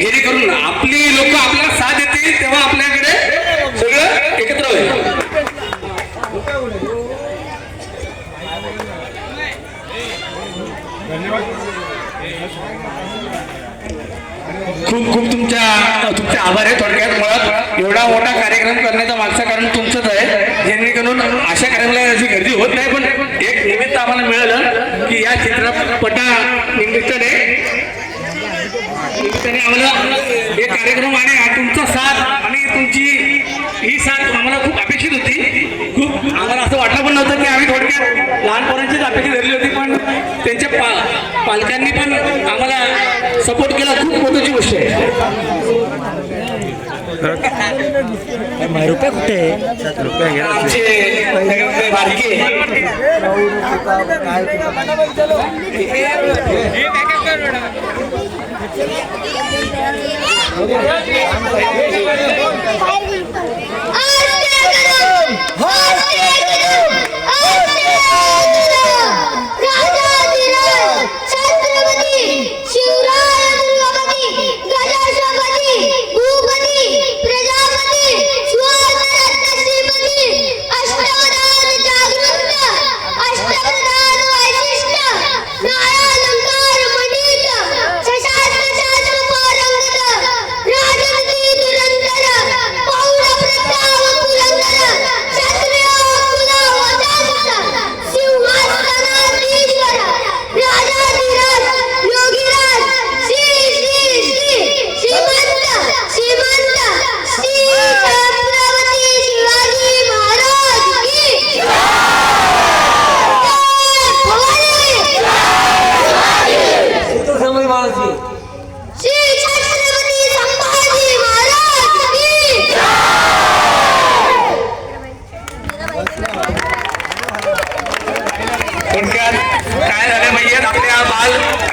जेणेकरून आपली लोक आपल्याला साथ देतील तेव्हा आपल्याकडे सगळं एकत्र होईल. खूप खूप तुमचे आभार आहे. थोडक्यात मुळात एवढा मोठा कार्यक्रम करण्याचं मागचं कारण तुमचंच आहे, जेणेकरून अशा कार्यक्रमाला अशी गर्दी होत नाही. पण एक निमित्त आम्हाला मिळालं की या चित्रपटा निमित्ताने आम्हाला एक कार्यक्रम आणि तुमचा साथ आणि तुमची ही साथ आम्हाला खूप अपेक्षित होती. खूप आम्हाला असं वाटलं पण नव्हतं की आम्ही थोडक्यात लहान पोरांचीच अपेक्षा धरली होती, पण त्यांच्या पालकांनी पण आम्हाला सपोर्ट केला. खूप महत्त्वाची गोष्ट आहे. रुपये कुठे आमचे बारके थोडक्यात काय झालं माहिती आपल्या बाल